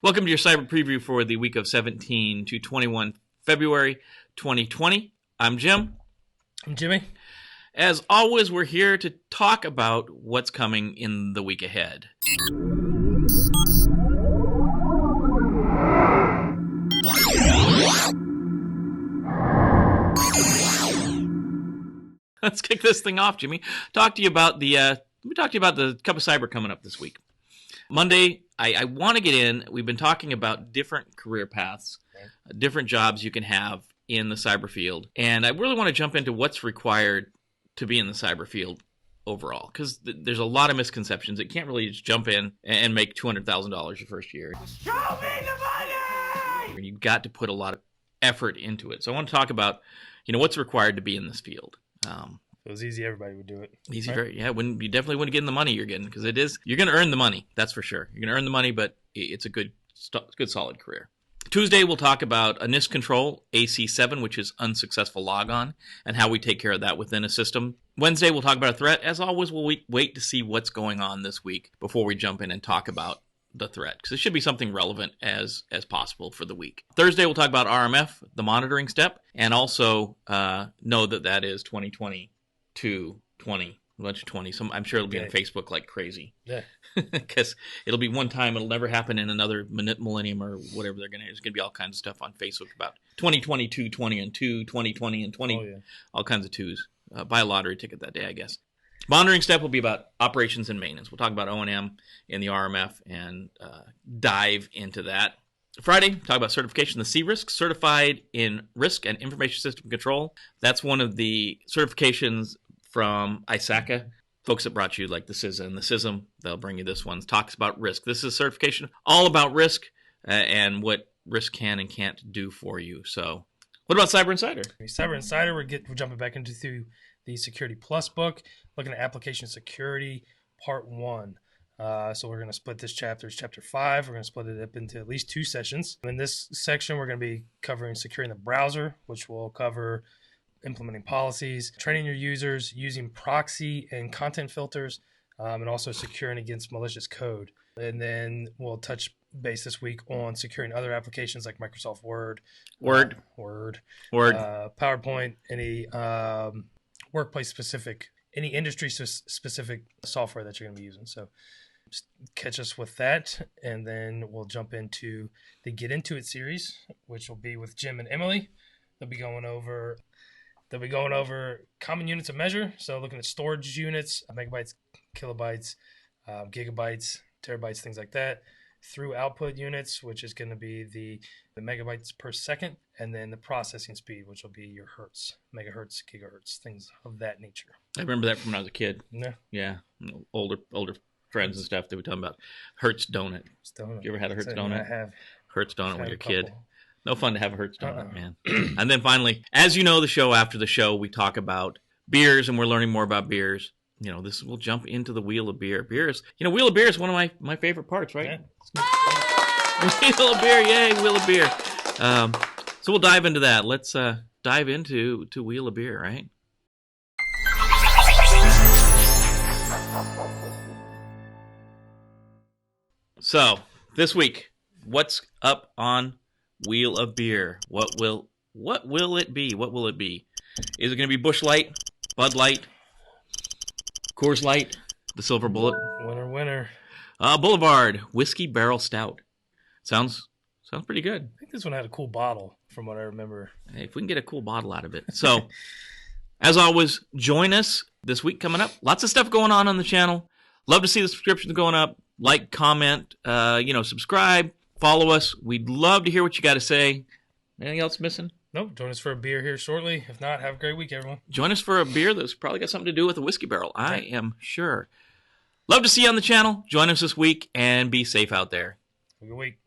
Welcome to your cyber preview for the week of 17 to 21 February 2020. I'm Jim. I'm Jimmy. As always, we're here to talk about what's coming in the week ahead. Let's kick this thing off, Jimmy. Let me talk to you about the Cup of Cyber coming up this week. Monday, I want to get in. We've been talking about different career paths, different jobs you can have in the cyber field. And I really want to jump into what's required to be in the cyber field overall, because there's a lot of misconceptions. It can't really just jump in and make $200,000 your first year. Show me the money! You've got to put a lot of effort into it. So I want to talk about, what's required to be in this field. If it was easy, everybody would do it. Easy, right? You definitely wouldn't get in the money you're getting, because you're going to earn the money, that's for sure. You're going to earn the money, but it's a good solid career. Tuesday, we'll talk about a NIST control, AC7, which is unsuccessful logon, and how we take care of that within a system. Wednesday, we'll talk about a threat. As always, we'll wait to see what's going on this week before we jump in and talk about the threat, because it should be something relevant as possible for the week. Thursday, we'll talk about RMF, the monitoring step, and also know that is 2020 to 20, a bunch of 20. I'm sure it'll be on Facebook like crazy. Yeah. Because it'll be one time. It'll never happen in another millennium or whatever there's going to be all kinds of stuff on Facebook about 2022, 20 and 2, 2020 and 20, all kinds of twos. Buy a lottery ticket that day, I guess. Monitoring step will be about operations and maintenance. We'll talk about O&M in the RMF and dive into that. Friday, talk about certification, the C-Risk, Certified in Risk and Information System Control. That's one of the certifications from ISACA. Folks that brought you like the CISA and the CISM, they'll bring you this one. It talks about risk. This is certification all about risk and what risk can and can't do for you. So what about Cyber Insider? Cyber Insider, we're jumping back into the Security Plus book, looking at application security, part 1. So we're going to split this chapter. It's chapter 5. We're going to split it up into at least 2 sessions. In this section, we're going to be covering securing the browser, which will cover implementing policies, training your users, using proxy and content filters, and also securing against malicious code. And then we'll touch base this week on securing other applications like Microsoft Word, PowerPoint, any workplace specific, any industry specific software that you're going to be using. So just catch us with that, and then we'll jump into the Get Into It series, which will be with Jim and Emily. They'll be going over common units of measure. So looking at storage units, megabytes, kilobytes, gigabytes, terabytes, things like that. Through output units, which is going to be the megabytes per second, and then the processing speed, which will be your hertz, megahertz, gigahertz, things of that nature. I remember that from when I was a kid. Yeah. Older friends and stuff, they would tell me about Hertz donut. You ever had a Hertz donut? I have. Hertz donut when you're a kid. No fun to have a Hertz donut, man. And then finally, as you know, after the show, we talk about beers, and we're learning more about beers. This will jump into the Wheel of Beer. Wheel of Beer is one of my favorite parts, right? Yeah. Wheel of Beer, yay, Wheel of Beer. So we'll dive into that. Let's dive into Wheel of Beer, right? So this week, what's up on Wheel of Beer? What will it be? What will it be? Is it going to be Busch Light, Bud Light, Coors Light, the Silver Bullet? Winner. Boulevard Whiskey Barrel Stout. Sounds pretty good. I think this one had a cool bottle, from what I remember. Hey, if we can get a cool bottle out of it. So, as always, join us this week coming up. Lots of stuff going on the channel. Love to see the subscriptions going up. Like, comment, subscribe, follow us. We'd love to hear what you got to say. Anything else missing? Nope. Join us for a beer here shortly. If not, have a great week, everyone. Join us for a beer that's probably got something to do with a whiskey barrel. I am sure. Love to see you on the channel. Join us this week and be safe out there. Have a good week.